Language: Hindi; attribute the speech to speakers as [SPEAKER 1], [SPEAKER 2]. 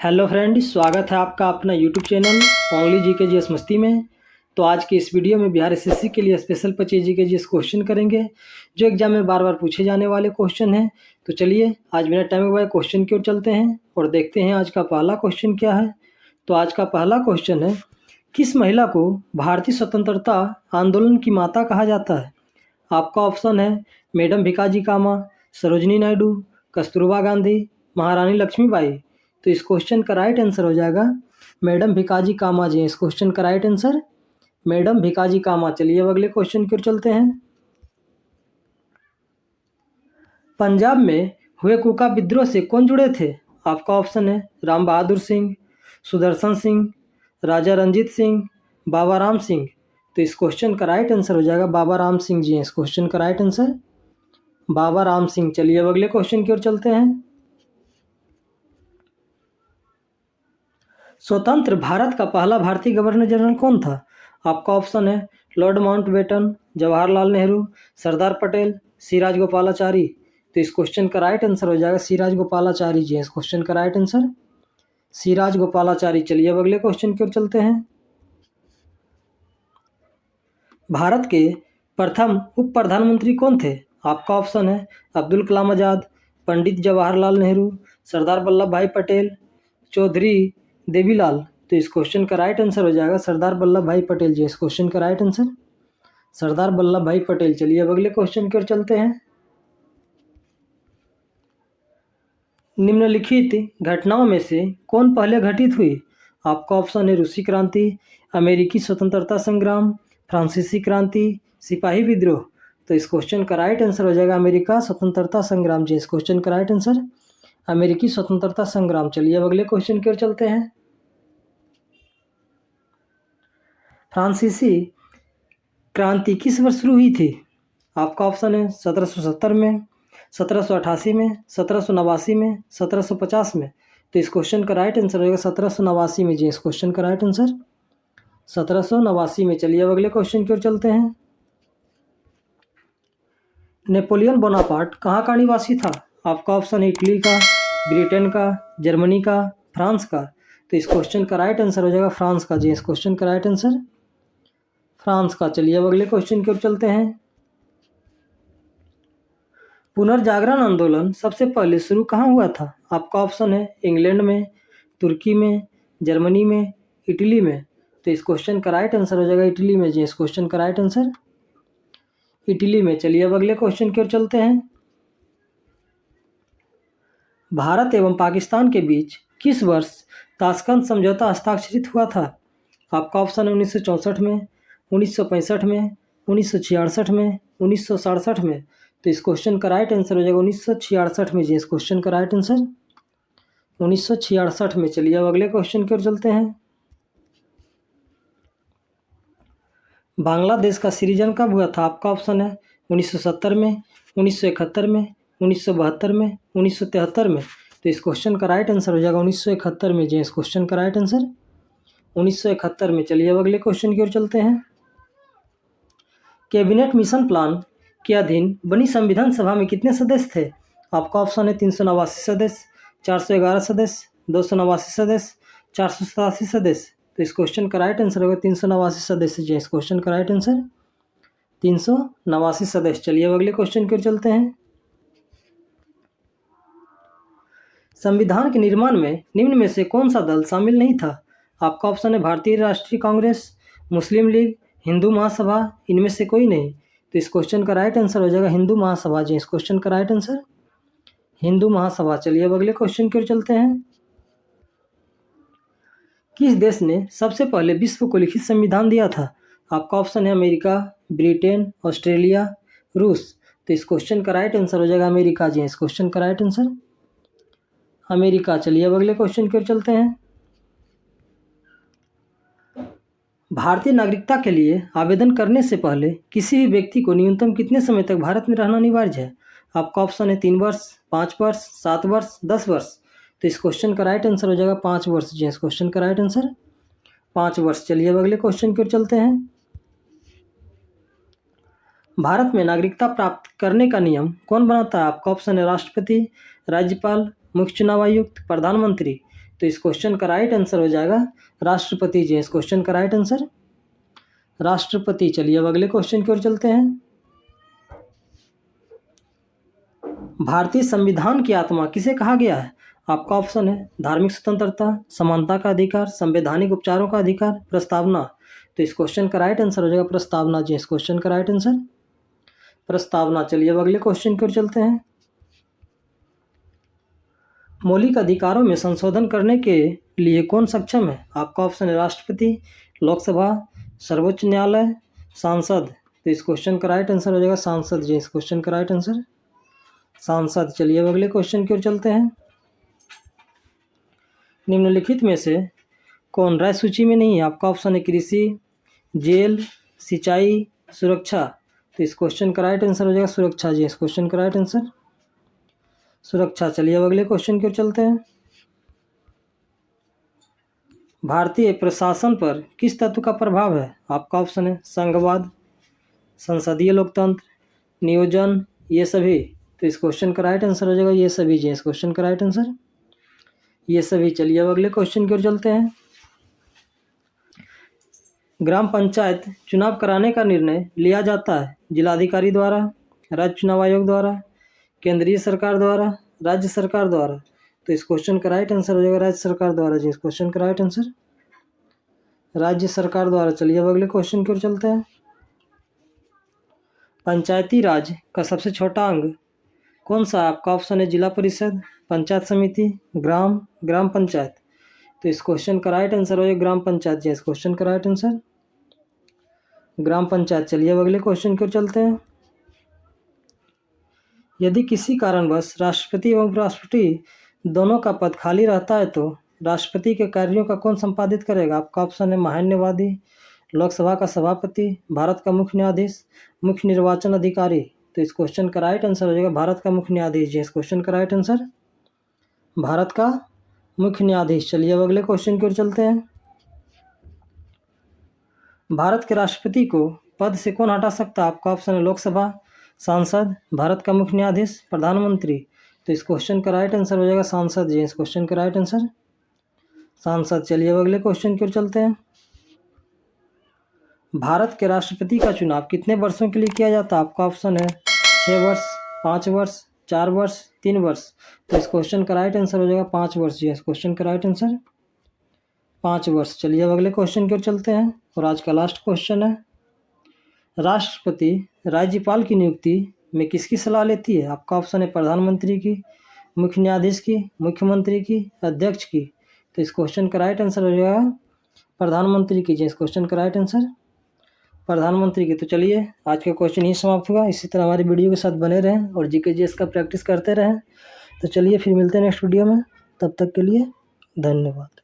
[SPEAKER 1] हेलो फ्रेंड, स्वागत है आपका अपना YouTube channel only GK GS मस्ती में। तो आज की इस वीडियो में बिहार एसएससी के लिए स्पेशल 25 जीके जीएस क्वेश्चन करेंगे, जो एग्जाम में बार बार पूछे जाने वाले क्वेश्चन हैं। तो चलिए आज बिना टाइम गवाए क्वेश्चन की ओर चलते हैं और देखते हैं आज का पहला क्वेश्चन क्या है। तो आज का पहला क्वेश्चन है, किस महिला को भारतीय स्वतंत्रता आंदोलन की माता कहा जाता है? आपका ऑप्शन है मैडम भिकाजी कामा, सरोजनी नायडू, कस्तूरबा गांधी, महारानी लक्ष्मीबाई। तो इस क्वेश्चन का राइट आंसर हो जाएगा मैडम भिकाजी कामा जी। इस क्वेश्चन का राइट आंसर मैडम भिकाजी कामा। चलिए अब अगले क्वेश्चन की ओर चलते हैं। पंजाब में हुए कुका विद्रोह से कौन जुड़े थे? आपका ऑप्शन है राम बहादुर सिंह, सुदर्शन सिंह, राजा रंजीत सिंह, बाबा राम सिंह। तो इस क्वेश्चन का राइट आंसर हो जाएगा बाबा राम सिंह जी। इस क्वेश्चन का राइट आंसर बाबा राम सिंह। चलिए अब अगले क्वेश्चन की ओर चलते हैं। स्वतंत्र भारत का पहला भारतीय गवर्नर जनरल कौन था? आपका ऑप्शन है लॉर्ड माउंटबेटन, जवाहरलाल नेहरू, सरदार पटेल, सी राजगोपालाचारी। तो इस क्वेश्चन का राइट आंसर हो जाएगा सी राजगोपालाचारी जी। इस क्वेश्चन का राइट आंसर सी राजगोपालाचारी। चलिए अब अगले क्वेश्चन की ओर चलते हैं। भारत के प्रथम उप प्रधानमंत्री कौन थे? आपका ऑप्शन है अब्दुल कलाम आज़ाद, पंडित जवाहरलाल नेहरू, सरदार वल्लभ भाई पटेल, चौधरी देवीलाल। तो इस क्वेश्चन का राइट आंसर हो जाएगा सरदार वल्लभ भाई पटेल जी। इस क्वेश्चन का राइट आंसर सरदार वल्लभ भाई पटेल। चलिए अब अगले क्वेश्चन की ओर चलते हैं। निम्नलिखित घटनाओं में से कौन पहले घटित हुई? आपका ऑप्शन है रूसी क्रांति, अमेरिकी स्वतंत्रता संग्राम, फ्रांसीसी क्रांति, सिपाही विद्रोह। तो इस क्वेश्चन का राइट आंसर हो जाएगा अमेरिका स्वतंत्रता संग्राम जी। इस क्वेश्चन का राइट आंसर अमेरिकी स्वतंत्रता संग्राम। चलिए अब अगले क्वेश्चन की ओर चलते हैं। फ्रांसीसी क्रांति किस वर्ष शुरू हुई थी? आपका ऑप्शन है 1770 में, 1788 में, 1789 में, 1750 में। तो इस क्वेश्चन का राइट आंसर होगा 1789 में जी। इस क्वेश्चन का राइट आंसर 1789 में। चलिए अब अगले क्वेश्चन की ओर चलते हैं। नेपोलियन बोनापार्ट कहाँ का निवासी था? आपका ऑप्शन है इटली का, ब्रिटेन का, जर्मनी का, फ्रांस का। तो इस क्वेश्चन का राइट आंसर हो जाएगा फ्रांस का जी। इस क्वेश्चन का राइट आंसर फ्रांस का। चलिए अब अगले क्वेश्चन की ओर चलते हैं। पुनर्जागरण आंदोलन सबसे पहले शुरू कहाँ हुआ था? आपका ऑप्शन है इंग्लैंड में, तुर्की में, जर्मनी में, इटली में। तो इस क्वेश्चन का राइट आंसर हो जाएगा इटली में जी। इस क्वेश्चन का राइट आंसर इटली में। चलिए अब अगले क्वेश्चन की ओर चलते हैं। भारत एवं पाकिस्तान के बीच किस वर्ष ताशकंद समझौता हस्ताक्षरित हुआ था? आपका ऑप्शन है 1964 में, 1965 में, 1966 में, 1967 में। तो इस क्वेश्चन का राइट आंसर हो जाएगा 1966 में जी। इस क्वेश्चन का राइट आंसर 1966 में। चलिए अब अगले क्वेश्चन की ओर चलते हैं। बांग्लादेश का सृजन कब हुआ था? आपका ऑप्शन है 1970 में, 1971 में, 1972 में, 1973 में। तो इस क्वेश्चन का राइट आंसर हो जाएगा 1971 में जी। इस क्वेश्चन का राइट आंसर 1971 में। चलिए अब अगले क्वेश्चन की ओर चलते हैं। कैबिनेट मिशन प्लान के अधीन बनी संविधान सभा में कितने सदस्य थे? आपका ऑप्शन है 389 सदस्य, 411 सदस्य, 289 सदस्य, 487 सदस्य। तो इस क्वेश्चन का राइट आंसर होगा 389 सदस्य जी। इस क्वेश्चन का राइट आंसर 389 सदस्य। चलिए अब अगले क्वेश्चन की ओर चलते हैं। संविधान के निर्माण में निम्न में से कौन सा दल शामिल नहीं था? आपका ऑप्शन है भारतीय राष्ट्रीय कांग्रेस, मुस्लिम लीग, हिंदू महासभा, इनमें से कोई नहीं। तो इस क्वेश्चन का राइट आंसर हो जाएगा हिंदू महासभा जी। इस क्वेश्चन का राइट आंसर हिंदू महासभा। चलिए अब अगले क्वेश्चन की ओर चलते हैं। किस देश ने सबसे पहले विश्व को लिखित संविधान दिया था? आपका ऑप्शन है अमेरिका, ब्रिटेन, ऑस्ट्रेलिया, रूस। तो इस क्वेश्चन का राइट आंसर हो जाएगा अमेरिका जी। इस क्वेश्चन का राइट आंसर अमेरिका। चलिए अब अगले क्वेश्चन की ओर चलते हैं। भारतीय नागरिकता के लिए आवेदन करने से पहले किसी भी व्यक्ति को न्यूनतम कितने समय तक भारत में रहना अनिवार्य है? आपका ऑप्शन है 3 वर्ष, 5 वर्ष, 7 वर्ष, 10 वर्ष। तो इस क्वेश्चन का राइट आंसर हो जाएगा 5 वर्ष जी। इस क्वेश्चन का राइट आंसर 5 वर्ष। चलिए अब अगले क्वेश्चन की ओर चलते हैं। भारत में नागरिकता प्राप्त करने का नियम कौन बनाता है? आपका ऑप्शन है राष्ट्रपति, राज्यपाल, मुख्य चुनाव आयुक्त, प्रधानमंत्री। तो इस क्वेश्चन का राइट आंसर हो जाएगा राष्ट्रपति जी। इस क्वेश्चन का राइट आंसर राष्ट्रपति। चलिए अब अगले क्वेश्चन की ओर चलते हैं। भारतीय संविधान की आत्मा किसे कहा गया है? आपका ऑप्शन है धार्मिक स्वतंत्रता, समानता का अधिकार, संवैधानिक उपचारों का अधिकार, प्रस्तावना। तो इस क्वेश्चन का राइट आंसर हो जाएगा प्रस्तावना जी। इस क्वेश्चन का राइट आंसर प्रस्तावना। चलिए अब अगले क्वेश्चन की ओर चलते हैं। मौलिक अधिकारों में संशोधन करने के लिए कौन सक्षम है? आपका ऑप्शन है राष्ट्रपति, लोकसभा, सर्वोच्च न्यायालय, सांसद। तो इस क्वेश्चन का राइट आंसर हो जाएगा सांसद जी। इस क्वेश्चन का राइट आंसर सांसद। चलिए अब अगले क्वेश्चन की ओर चलते हैं। निम्नलिखित में से कौन राज्य सूची में नहीं है? आपका ऑप्शन है कृषि, जेल, सिंचाई, सुरक्षा। तो इस क्वेश्चन का राइट आंसर हो जाएगा सुरक्षा जी। इस क्वेश्चन का राइट आंसर सुरक्षा। चलिए अब अगले क्वेश्चन की ओर चलते हैं। भारतीय प्रशासन पर किस तत्व का प्रभाव है? आपका ऑप्शन है संघवाद, संसदीय लोकतंत्र, नियोजन, ये सभी। तो इस क्वेश्चन का राइट आंसर हो जाएगा ये सभी जी। इस क्वेश्चन का राइट आंसर ये सभी। चलिए अब अगले क्वेश्चन की ओर चलते हैं। ग्राम पंचायत चुनाव कराने का निर्णय लिया जाता है जिलाधिकारी द्वारा, राज्य चुनाव आयोग द्वारा, केंद्रीय सरकार द्वारा, राज्य सरकार द्वारा। तो इस क्वेश्चन का राइट आंसर हो जाएगा राज्य सरकार द्वारा जी। इस क्वेश्चन का राइट आंसर राज्य सरकार द्वारा। चलिए अब अगले क्वेश्चन की ओर चलते हैं। पंचायती राज का सबसे छोटा अंग कौन सा? आपका ऑप्शन है जिला परिषद, पंचायत समिति, ग्राम पंचायत। तो इस क्वेश्चन का राइट आंसर हो जाएगा ग्राम पंचायत जी। इस क्वेश्चन का राइट आंसर ग्राम पंचायत। चलिए अब अगले क्वेश्चन की ओर चलते हैं। यदि किसी कारणवश राष्ट्रपति एवं उपराष्ट्रपति दोनों का पद खाली रहता है तो राष्ट्रपति के कार्यों का कौन संपादित करेगा? आपका ऑप्शन है महान्यायवादी, लोकसभा का सभापति, भारत का मुख्य न्यायाधीश, मुख्य निर्वाचन अधिकारी। तो इस क्वेश्चन का राइट आंसर हो जाएगा भारत का मुख्य न्यायाधीश जी। इस क्वेश्चन का राइट आंसर भारत का मुख्य न्यायाधीश। चलिए अब अगले क्वेश्चन की ओर चलते हैं। भारत के राष्ट्रपति को पद से कौन हटा सकता है? आपका ऑप्शन है लोकसभा, सांसद, भारत का मुख्य न्यायाधीश, प्रधानमंत्री। तो इस क्वेश्चन का राइट आंसर हो जाएगा सांसद जी। इस क्वेश्चन का राइट आंसर सांसद। चलिए अब अगले क्वेश्चन की ओर चलते हैं। भारत के राष्ट्रपति का चुनाव कितने वर्षों के लिए किया जाता है? आपका ऑप्शन है 6 वर्ष, 5 वर्ष, 4 वर्ष, 3 वर्ष। तो इस क्वेश्चन का राइट आंसर हो जाएगा 5 वर्ष जी। इस क्वेश्चन का राइट आंसर 5 वर्ष। चलिए अब अगले क्वेश्चन की ओर चलते हैं और आज का लास्ट क्वेश्चन है। राष्ट्रपति राज्यपाल की नियुक्ति में किसकी सलाह लेती है? आपका ऑप्शन है प्रधानमंत्री की, मुख्य न्यायाधीश की, मुख्यमंत्री की, अध्यक्ष की। तो इस क्वेश्चन का राइट आंसर हो जाएगा प्रधानमंत्री की जी। इस क्वेश्चन का राइट आंसर प्रधानमंत्री की। तो चलिए आज का क्वेश्चन ही समाप्त हुआ। इसी तरह हमारी वीडियो के साथ बने रहें और जीके जीएस का प्रैक्टिस करते रहें। तो चलिए फिर मिलते हैं नेक्स्ट वीडियो में। तब तक के लिए धन्यवाद।